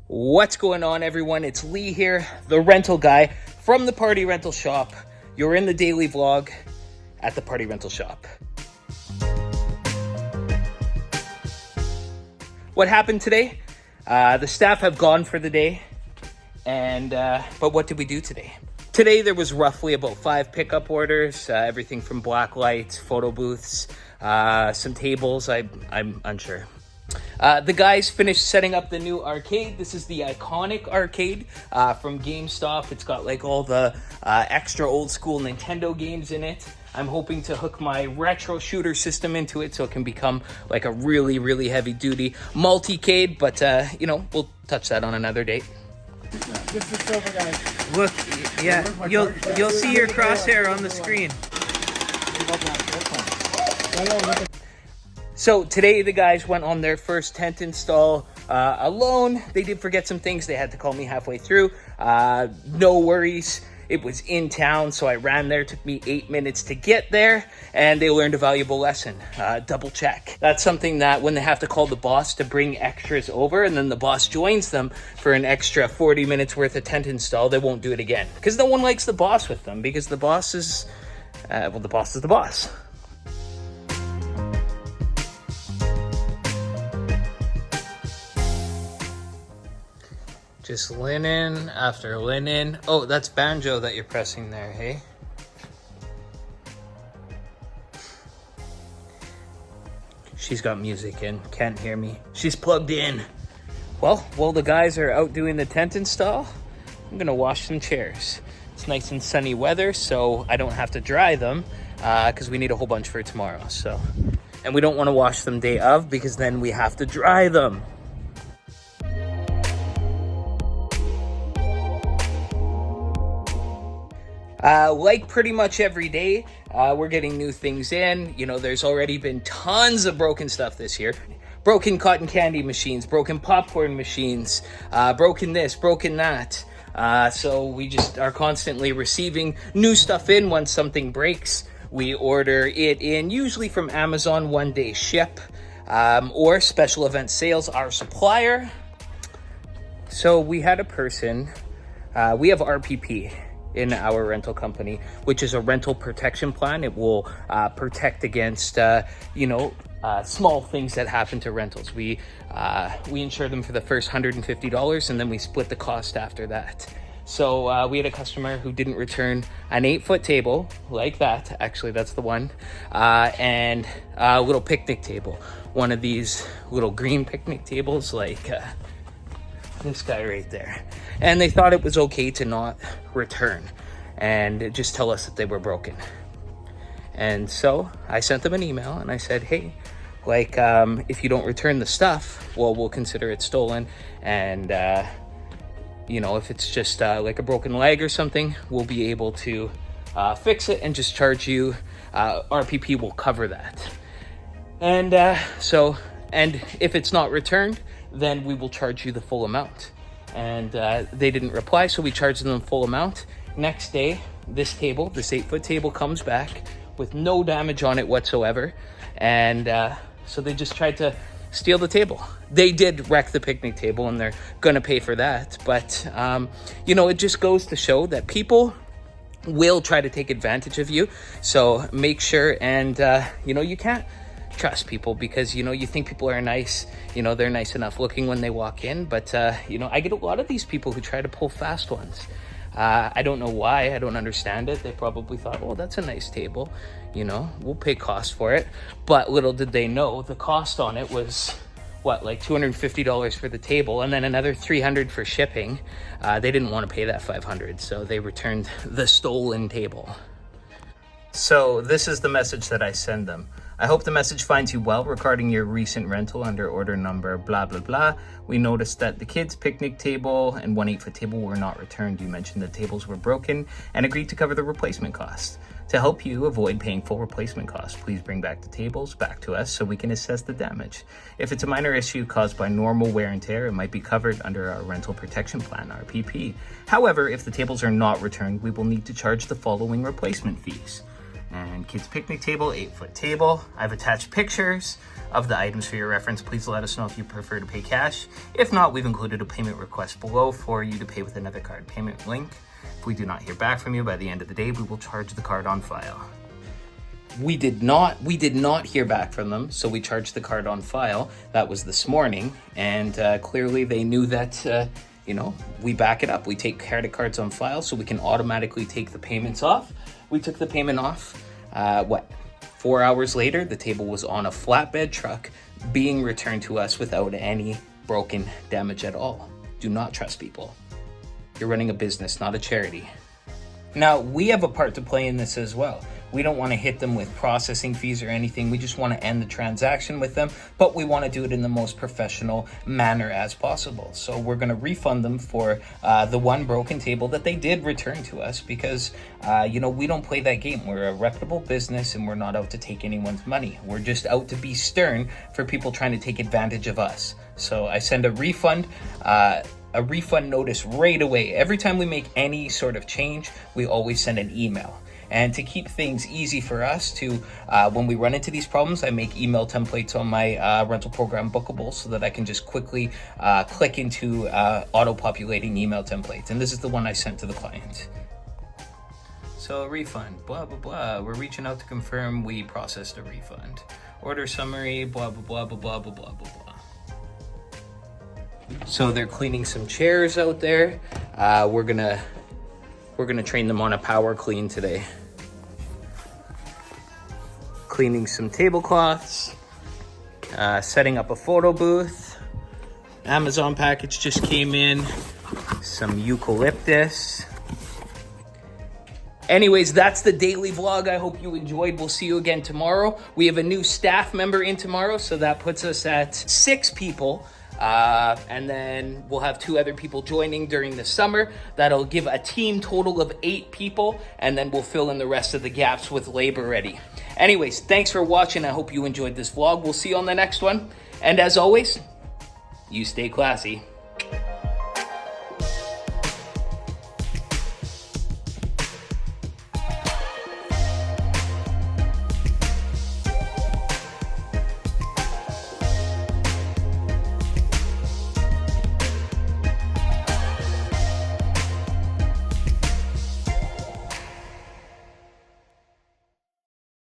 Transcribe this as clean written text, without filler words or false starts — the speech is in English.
What's going on, everyone? It's Lee here, the rental guy from the Party Rental Shop. You're in the daily vlog at the Party Rental Shop. What happened today? The staff have gone for the day, but what did we do today? Today there was roughly about 5 pickup orders, everything from black lights, photo booths, some tables. I'm unsure. The guys finished setting up the new arcade. This is the iconic arcade from GameStop. It's got like all the extra old school Nintendo games in it. I'm hoping to hook my retro shooter system into it so it can become like a really, really heavy duty multi-cade, but we'll touch that on another date. This is silver, guys. Look, yeah, you'll see your crosshair on the screen. So today the guys went on their first tent install alone. They did forget some things. They had to call me halfway through. No worries. It was in town, so I ran there. It took me 8 minutes to get there, and they learned a valuable lesson. Double check. That's something that when they have to call the boss to bring extras over, and then the boss joins them for an extra 40 minutes worth of tent install, they won't do it again. Because no one likes the boss with them, because the boss is, the boss is the boss. Just linen after linen. Oh, that's banjo that you're pressing there, hey? She's got music in, can't hear me. She's plugged in. Well, while the guys are out doing the tent install, I'm gonna wash some chairs. It's nice and sunny weather, so I don't have to dry them because we need a whole bunch for tomorrow, so. And we don't wanna wash them day of because then we have to dry them. Like pretty much every day, we're getting new things in. You know, there's already been tons of broken stuff this year. Broken cotton candy machines, broken popcorn machines, broken this, broken that. So we just are constantly receiving new stuff in. Once something breaks, we order it in, usually from Amazon, 1-day ship, or Special Event Sales, our supplier. So we had a person, we have RPP in our rental company, which is a rental protection plan. It will protect against, small things that happen to rentals. We insure them for the first $150, and then we split the cost after that. So we had a customer who didn't return an 8-foot table like that. Actually, that's the one, and a little picnic table. One of these little green picnic tables, like this guy right there. And they thought it was okay to not return and just tell us that they were broken. And so I sent them an email and I said, hey, if you don't return the stuff, well, we'll consider it stolen. And, if it's just like a broken leg or something, we'll be able to fix it and just charge you. RPP will cover that. And and if it's not returned, then we will charge you the full amount. And they didn't reply, so we charged them the full amount. Next day, this 8-foot table comes back with no damage on it whatsoever. And so they just tried to steal the table. They did wreck the picnic table, and they're gonna pay for that. But, it just goes to show that people will try to take advantage of you. So make sure, and, you can't trust people because you think people are nice, they're nice enough looking when they walk in, but I get a lot of these people who try to pull fast ones. I don't know why. I don't understand it. They probably thought, oh, that's a nice table, we'll pay cost for it. But little did they know the cost on it was like $250 for the table, and then another $300 for shipping. They didn't want to pay that $500, so they returned the stolen table. So this is the message that I send them. I hope the message finds you well regarding your recent rental under order number blah blah blah. We noticed that the kids' picnic table and 1 8-foot table were not returned. You mentioned the tables were broken and agreed to cover the replacement costs. To help you avoid paying full replacement costs, please bring back the tables back to us so we can assess the damage. If it's a minor issue caused by normal wear and tear, it might be covered under our rental protection plan, RPP. However, if the tables are not returned, we will need to charge the following replacement fees. And kids' picnic table, 8-foot table. I've attached pictures of the items for your reference. Please let us know if you prefer to pay cash. If not, we've included a payment request below for you to pay with another card payment link. If we do not hear back from you by the end of the day, we will charge the card on file. We did not hear back from them, so we charged the card on file. That was this morning, and clearly they knew that, we back it up. We take credit cards on file so we can automatically take the payments off. We took the payment off, 4 hours later, the table was on a flatbed truck being returned to us without any broken damage at all. Do not trust people. You're running a business, not a charity. Now, we have a part to play in this as well. We don't want to hit them with processing fees or anything. We just want to end the transaction with them, but we want to do it in the most professional manner as possible. So we're going to refund them for the one broken table that they did return to us because, we don't play that game. We're a reputable business and we're not out to take anyone's money. We're just out to be stern for people trying to take advantage of us. So I send a refund notice right away. Every time we make any sort of change, we always send an email. And to keep things easy for us to, when we run into these problems, I make email templates on my rental program Booqable so that I can just quickly click into auto-populating email templates. And this is the one I sent to the client. So refund, blah, blah, blah. We're reaching out to confirm we processed a refund. Order summary, blah, blah, blah, blah, blah, blah, blah, blah. So they're cleaning some chairs out there. We're gonna train them on a power clean today. Cleaning some tablecloths, setting up a photo booth. Amazon package just came in, some eucalyptus. Anyways, that's the daily vlog. I hope you enjoyed. We'll see you again tomorrow. We have a new staff member in tomorrow, so that puts us at 6 people. And then we'll have 2 other people joining during the summer. That'll give a team total of 8 people, and then we'll fill in the rest of the gaps with labor ready. Anyways, thanks for watching. I hope you enjoyed this vlog. We'll see you on the next one. And as always, you stay classy.